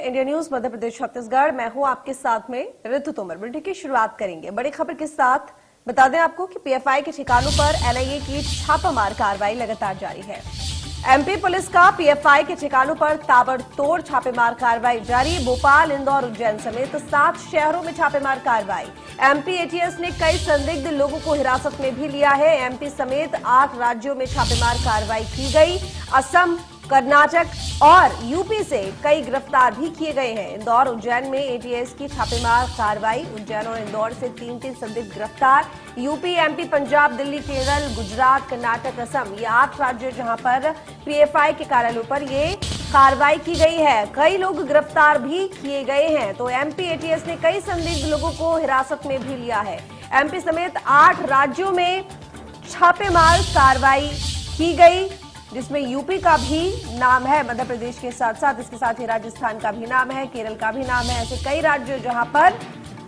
India news Madhya Pradesh Chhattisgarh. मैं हूं आपके साथ में ऋतु तोमर। बुलेटिन की शुरुआत करेंगे बड़ी खबर के साथ। बता दें आपको कि पीएफआई के ठिकानों पर एनआईए की छापामार कार्रवाई लगातार जारी है। एमपी पुलिस का पीएफआई के ठिकानों पर ताबड़तोड़ छापेमार कार्रवाई जारी। भोपाल, इंदौर, उज्जैन समेत 7 शहरों में छापेमार कार्रवाई। एमपी एटीएस ने कई संदिग्ध लोगों को हिरासत में भी लिया है। एमपी समेत 8 राज्यों में छापेमार कार्रवाई की गई। असम, कर्नाटक और यूपी से कई गिरफ्तार भी किए गए हैं। इंदौर, उज्जैन में एटीएस की छापेमार कार्रवाई। उज्जैन और इंदौर से 3 संदिग्ध गिरफ्तार। यूपी, एमपी, पंजाब, दिल्ली, केरल, गुजरात, कर्नाटक, असम, ये 8 राज्य जहां पर पीएफआई के कार्यालयों पर ये कार्रवाई की गई है। कई लोग गिरफ्तार भी किए गए हैं। तो एमपी एटीएस ने कई संदिग्ध लोगों को हिरासत में भी लिया है। एमपी समेत 8 राज्यों में छापेमार कार्रवाई की गई, जिसमें यूपी का भी नाम है मध्य प्रदेश के साथ साथ। इसके साथ ही राजस्थान का भी नाम है, केरल का भी नाम है। ऐसे कई राज्य जहां पर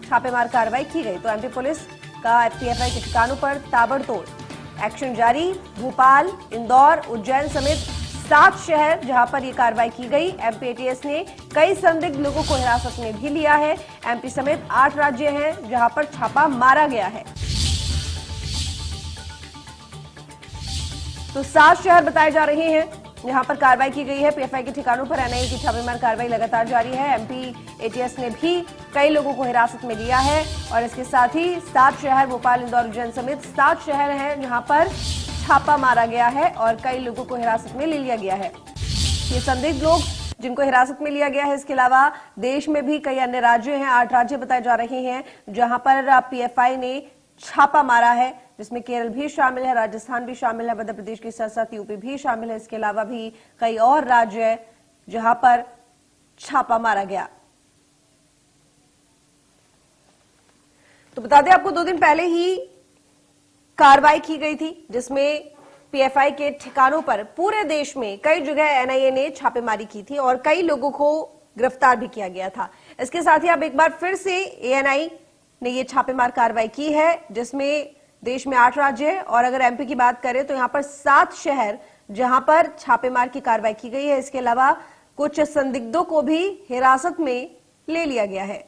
छापेमार कार्रवाई की गई। तो एमपी पुलिस का पीएफआई के ठिकानों पर ताबड़तोड़ एक्शन जारी। भोपाल, इंदौर, उज्जैन समेत 7 शहर जहां पर यह कार्रवाई की गई। एमपी एटीएस ने कई संदिग्ध लोगों को हिरासत में भी लिया है। एमपी समेत 8 राज्य हैं जहां पर छापा मारा गया है। तो 7 शहर बताए जा रहे हैं जहां पर कार्रवाई की गई है। पीएफआई के ठिकानों पर एनआईए की छापेमार कार्रवाई लगातार जारी है। एमपी एटीएस ने भी कई लोगों को हिरासत में लिया है। और इसके साथ ही 7 शहर, भोपाल, इंदौर, उज्जैन समेत 7 शहर हैं जहां पर छापा मारा गया है और कई लोगों को हिरासत में ले लिया गया है। ये संदिग्ध लोग जिनको हिरासत में लिया गया है, इसके अलावा देश में भी कई अन्य राज्य हैं। 8 राज्य बताए जा रहे हैं जहां पर पीएफआई ने छापा मारा है, जिसमें केरल भी शामिल है, राजस्थान भी शामिल है, मध्य प्रदेश के साथ साथ यूपी भी शामिल है। इसके अलावा भी कई और राज्य हैं जहां पर छापा मारा गया। तो बता दें आपको 2 दिन पहले ही कार्रवाई की गई थी, जिसमें पीएफआई के ठिकानों पर पूरे देश में कई जगह एनआईए ने छापेमारी की थी और कई लोगों को गिरफ्तार भी किया गया था। इसके साथ ही अब एक बार फिर से एएनआई ने ये छापेमार कार्रवाई की है, जिसमें देश में 8 राज्य है। और अगर एमपी की बात करें तो यहां पर 7 शहर जहां पर छापेमार की कार्रवाई की गई है। इसके अलावा कुछ संदिग्धों को भी हिरासत में ले लिया गया है।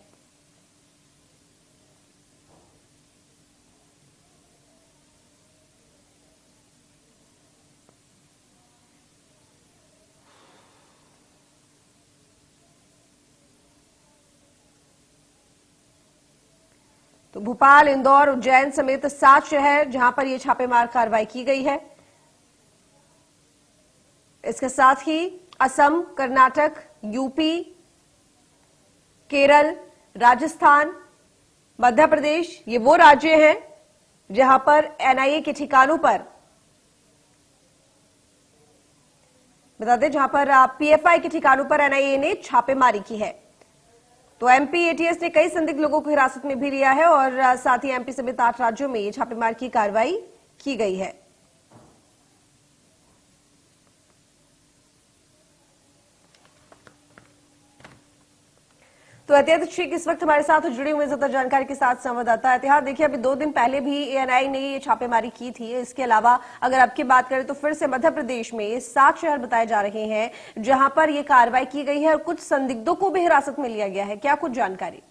तो भोपाल, इंदौर, उज्जैन समेत 7 शहर जहां पर यह छापेमार कार्रवाई की गई है। इसके साथ ही असम, कर्नाटक, यूपी, केरल, राजस्थान, मध्य प्रदेश, ये वो राज्य हैं जहां पर एनआईए के ठिकानों पर, बता दें, जहां पर पीएफआई के ठिकानों पर एनआईए ने छापेमारी की है। तो एमपी एटीएस ने कई संदिग्ध लोगों को हिरासत में भी लिया है और साथ ही एमपी समेत 8 राज्यों में ये छापेमार की कार्रवाई की गई है। तो एहतियात शेख इस वक्त हमारे साथ जुड़े हुए ज्यादा जानकारी के साथ संवाददाता एहतियात। देखिए, अभी 2 दिन पहले भी एएनआई ने ये छापेमारी की थी। इसके अलावा अगर आपकी बात करें तो फिर से मध्य प्रदेश में ये 7 शहर बताए जा रहे हैं जहां पर ये कार्रवाई की गई है और कुछ संदिग्धों को भी हिरासत में लिया गया है। क्या कुछ जानकारी?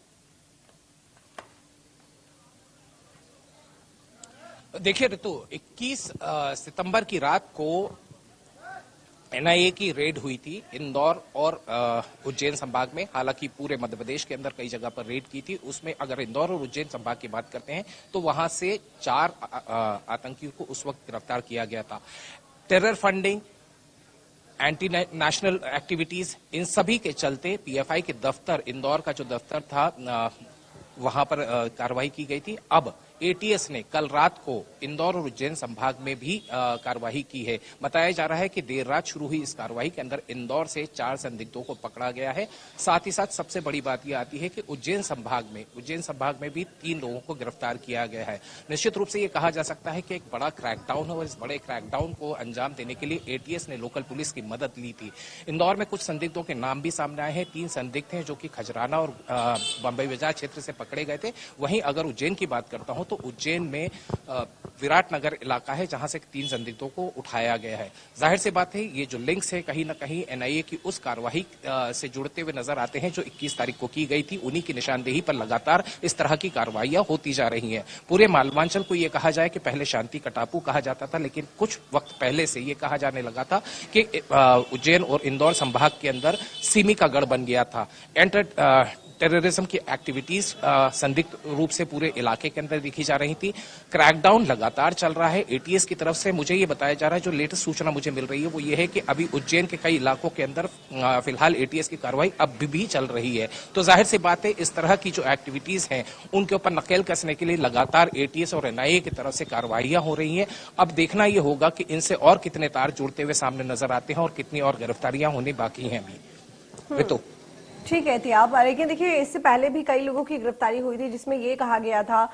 देखिए ऋतु, 21 सितंबर की रात को एनआईए की रेड हुई थी इंदौर और उज्जैन संभाग में। हालांकि पूरे मध्य प्रदेश के अंदर कई जगह पर रेड की थी। उसमें अगर इंदौर और उज्जैन संभाग की बात करते हैं तो वहां से 4 आतंकियों को उस वक्त गिरफ्तार किया गया था। Terror funding, anti national activities, इन सभी के चलते पीएफआई के दफ्तर, इंदौर का जो दफ्तर था वहां पर कार्रवाई की गई थी। अब एटीएस ने कल रात को इंदौर और उज्जैन संभाग में भी कार्रवाई की है। बताया जा रहा है कि देर रात शुरू हुई इस कार्रवाई के अंदर इंदौर से 4 संदिग्धों को पकड़ा गया है। साथ ही साथ सबसे बड़ी बात यह आती है कि उज्जैन संभाग में भी 3 लोगों को गिरफ्तार किया गया है। निश्चित रूप से ये कहा जा सकता है कि एक बड़ा क्रैकडाउन है और इस बड़े क्रैकडाउन को अंजाम देने के लिए एटीएस ने लोकल पुलिस की मदद ली थी। इंदौर में कुछ संदिग्धों के नाम भी सामने आए हैं। 3 संदिग्ध हैं जो कि खजराना और बंबई बाजार क्षेत्र से पकड़े गए थे। वहीं अगर उज्जैन की बात करता हूं तो उज्जैन में विराटनगर इलाका है जहां से 3 संदिग्धों को उठाया गया है। जाहिर सी बात है ये जो लिंक्स है कहीं ना कहीं एनआईए की उस कार्रवाई से जुड़ते हुए नजर आते हैं जो 21 तारीख को की गई थी। उन्हीं की निशानदेही पर लगातार इस तरह की कार्रवाइयां होती जा रही हैं। पूरे मालवांचल को ये कहा जाए कि पहले शांति का टापू कहा जाता था, लेकिन कुछ वक्त पहले से ये कहा जाने लगा था कि उज्जैन और इंदौर संभाग के अंदर सिमी का गढ़ बन गया था। टेररिज्म की एक्टिविटीज संदिग्ध रूप से पूरे इलाके के अंदर दिखी जा रही थी। क्रैकडाउन लगातार चल रहा है एटीएस की तरफ से। मुझे ये बताया जा रहा है, जो लेटेस्ट सूचना मुझे मिल रही है वो ये है कि अभी उज्जैन के कई इलाकों के अंदर फिलहाल एटीएस की कार्रवाई अब भी चल रही है। तो जाहिर सी बात है इस तरह की जो एक्टिविटीज हैं उनके ऊपर नकेल कसने के लिए लगातार एटीएस और एनआईए की तरफ से कार्रवाइयां हो रही हैं। अब देखना ये होगा कि इनसे और कितने तार जुड़ते हुए सामने नजर आते हैं और कितनी और गिरफ्तारियां होनी बाकी हैं अभी। ऋतु ठीक है आप, लेकिन देखिए इससे पहले भी कई लोगों की गिरफ्तारी हुई थी जिसमें ये कहा गया था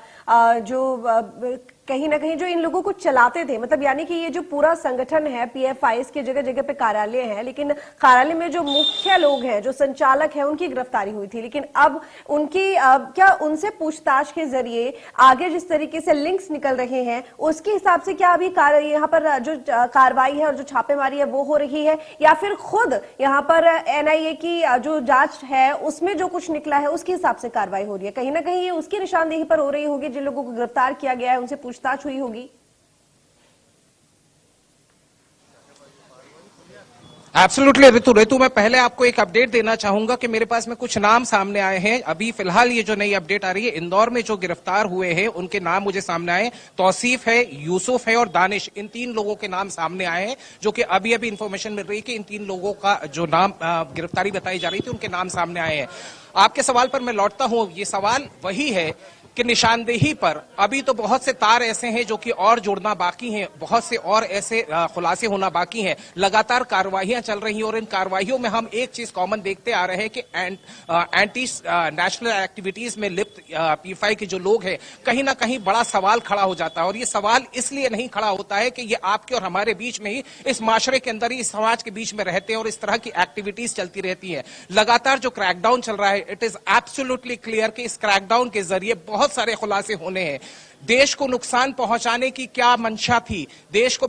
कहीं ना कहीं जो इन लोगों को चलाते थे, मतलब यानी कि ये जो पूरा संगठन है पीएफआई, इसके जगह जगह पे कार्यालय है, लेकिन कार्यालय में जो मुख्य लोग हैं, जो संचालक हैं, उनकी गिरफ्तारी हुई थी। लेकिन अब उनकी क्या उनसे पूछताछ के जरिए आगे जिस तरीके से लिंक्स निकल रहे हैं उसके हिसाब से क्या अभी यहाँ पर जो कार्रवाई है और जो छापेमारी है वो हो रही है, या फिर खुद यहाँ पर एनआईए की जो जांच है उसमें जो कुछ निकला है उसके हिसाब से कार्रवाई हो रही है? कहीं ना कहीं ये उसकी निशानदेही पर हो रही होगी, जिन लोगों को गिरफ्तार किया गया है उनसे पूछताछ हुई होगी। एब्सोल्युटली ऋतु मैं पहले आपको एक अपडेट देना चाहूंगा कि मेरे पास में कुछ नाम सामने आए हैं। अभी फिलहाल ये जो नई अपडेट आ रही है, इंदौर में जो गिरफ्तार हुए हैं उनके नाम मुझे सामने आए। तौसीफ है, यूसुफ है और दानिश, इन 3 लोगों के नाम सामने आए हैं, जो कि अभी इंफॉर्मेशन मिल रही है कि इन 3 लोगों का जो नाम गिरफ्तारी बताई जा रही थी उनके नाम सामने आए हैं। आपके सवाल पर मैं लौटता हूं। ये सवाल वही है कि निशानदेही पर अभी तो बहुत से तार ऐसे हैं जो कि और जुड़ना बाकी हैं, बहुत से और ऐसे खुलासे होना बाकी हैं। लगातार कार्रवाइयां चल रही हैं और इन कार्रवाइयों में हम एक चीज कॉमन देखते आ रहे हैं कि एंटी नेशनल एक्टिविटीज में लिप्त पीएफआई के जो लोग हैं, कहीं ना कहीं बड़ा सवाल खड़ा हो जाता है। और ये सवाल इसलिए नहीं खड़ा होता है कि ये आपके और हमारे बीच में ही, इस माशरे के अंदर ही, इस समाज के बीच में रहते हैं और इस तरह की एक्टिविटीज चलती रहती है। लगातार जो क्रैकडाउन चल रहा है, इट इज एब्सोल्युटली क्लियर कि इस क्रैकडाउन के जरिए बहुत सारे खुलासे होने हैं। देश को नुकसान पहुंचाने की क्या मंशा थी, देश को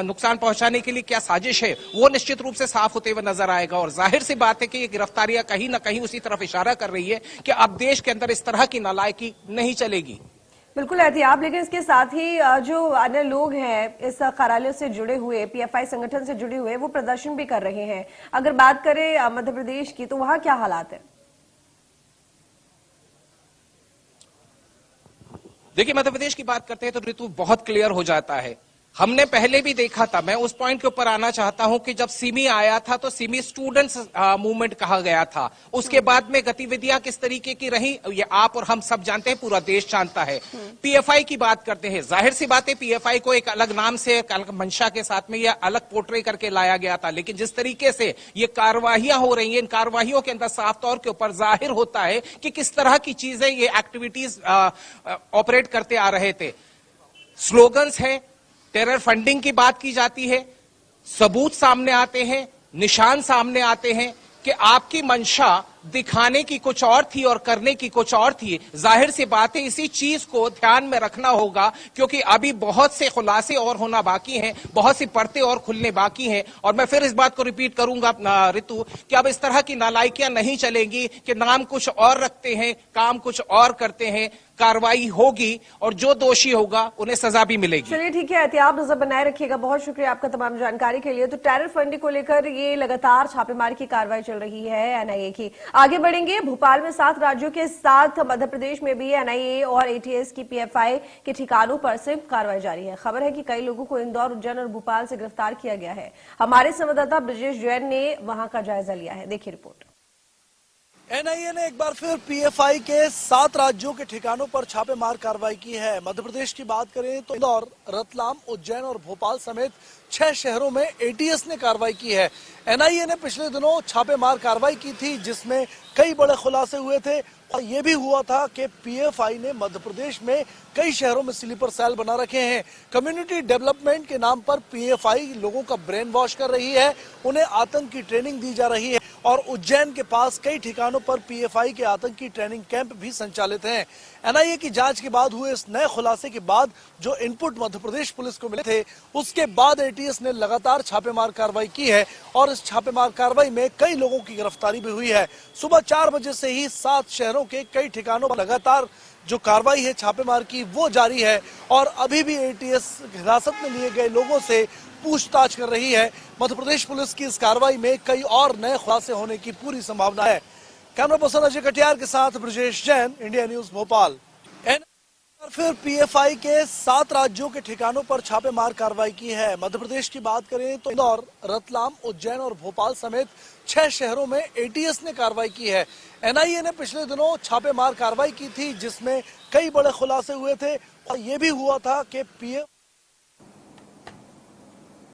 नुकसान पहुंचाने के लिए क्या साजिश है, वो निश्चित रूप से साफ होते हुए नजर आएगा। और जाहिर सी बात है कि ये गिरफ्तारियां कहीं ना कहीं उसी तरफ इशारा कर रही है कि अब देश के अंदर इस तरह की नालायकी नहीं चलेगी। बिल्कुल एहतियाब, लेकिन इसके साथ ही जो अन्य लोग हैं इस कार्यालय से जुड़े हुए, पीएफआई संगठन से जुड़े हुए, वो प्रदर्शन भी कर रहे हैं। अगर बात करें मध्य प्रदेश की, तो वहां क्या हालात है? देखिए, मध्य प्रदेश की बात करते हैं तो ऋतु बहुत क्लियर हो जाता है। हमने पहले भी देखा था, मैं उस पॉइंट के ऊपर आना चाहता हूं कि जब सिमी आया था तो सिमी स्टूडेंट्स मूवमेंट कहा गया था। उसके बाद में गतिविधियां किस तरीके की रही ये आप और हम सब जानते हैं, पूरा देश जानता है। पीएफआई की बात करते हैं, जाहिर सी बात है पीएफआई को एक अलग नाम से, एक अलग मंशा के साथ में या अलग पोर्ट्रे करके लाया गया था। लेकिन जिस तरीके से ये कार्रवाइयां हो रही हैं, इन कार्रवाइयों के अंदर साफ तौर के ऊपर जाहिर होता है कि किस तरह की चीजें ये एक्टिविटीज ऑपरेट करते आ रहे थे। स्लोगन्स है, टेरर फंडिंग की बात की जाती है, सबूत सामने आते हैं, निशान सामने आते हैं कि आपकी मंशा दिखाने की कुछ और थी और करने की कुछ और थी। जाहिर सी बात है इसी चीज को ध्यान में रखना होगा, क्योंकि अभी बहुत से खुलासे और होना बाकी हैं, बहुत सी परतें और खुलने बाकी हैं। और मैं फिर इस बात को रिपीट करूंगा ऋतु कि अब इस तरह की नालायकियां नहीं चलेंगी कि नाम कुछ और रखते हैं, काम कुछ और करते हैं। कार्रवाई होगी और जो दोषी होगा उन्हें सजा भी मिलेगी। चलिए ठीक है, एहतियात नजर बनाए रखिएगा। बहुत शुक्रिया आपका तमाम जानकारी के लिए। तो टेरर फंडिंग को लेकर ये लगातार छापेमारी की कार्रवाई चल रही है एनआईए की। आगे बढ़ेंगे, भोपाल में 7 राज्यों के साथ मध्य प्रदेश में भी एनआईए और एटीएस की पीएफआई के ठिकानों पर से कार्रवाई जारी है। खबर है कि कई लोगों को इंदौर, उज्जैन और भोपाल से गिरफ्तार किया गया है। हमारे संवाददाता ब्रजेश जैन ने वहां का जायजा लिया है, देखिए रिपोर्ट। एनआईए ने एक बार फिर पीएफआई के 7 राज्यों के ठिकानों पर छापेमार कार्रवाई की है। मध्य प्रदेश की बात करें तो इंदौर, रतलाम, उज्जैन और भोपाल समेत 6 शहरों में एटीएस ने कार्रवाई की है। एनआईए ने पिछले दिनों छापेमार कार्रवाई की थी जिसमें कई बड़े खुलासे हुए थे और ये भी हुआ था कि पीएफआई ने मध्य प्रदेश में कई शहरों में स्लीपर सेल बना रखे हैं। कम्युनिटी डेवलपमेंट के नाम पर पीएफआई लोगों का ब्रेन वॉश कर रही है, उन्हें आतंक की ट्रेनिंग दी जा रही है और उज्जैन के पास कई ठिकानों पर पीएफआई के आतंकी ट्रेनिंग कैंप भी संचालित हैं। एनआईए की जांच के बाद हुए इस नए खुलासे के बाद जो इनपुट मध्य प्रदेश पुलिस को मिले थे, उसके बाद एटीएस ने लगातार छापेमार कार्रवाई की है और इस छापेमार कार्रवाई में कई लोगों की गिरफ्तारी भी हुई है। सुबह 4 बजे से ही 7 शहरों के कई ठिकानों पर लगातार जो कार्रवाई है छापेमार की वो जारी है और अभी भी एटीएस हिरासत में लिए गए लोगों से पूछताछ कर रही है। मध्य प्रदेश पुलिस की इस कार्रवाई में कई और नए खुलासे होने की पूरी संभावना है। कैमरा पर्सन अजय कटियार के साथ ब्रजेश जैन, इंडिया न्यूज भोपाल। फिर पीएफआई के 7 राज्यों के ठिकानों पर छापेमार कार्रवाई की है। मध्य प्रदेश की बात करें तो इंदौर, रतलाम, उज्जैन और भोपाल समेत 6 शहरों में एटीएस ने कार्रवाई की है। एनआईए ने पिछले दिनों छापेमार कार्रवाई की थी जिसमें कई बड़े खुलासे हुए थे और ये भी हुआ था कि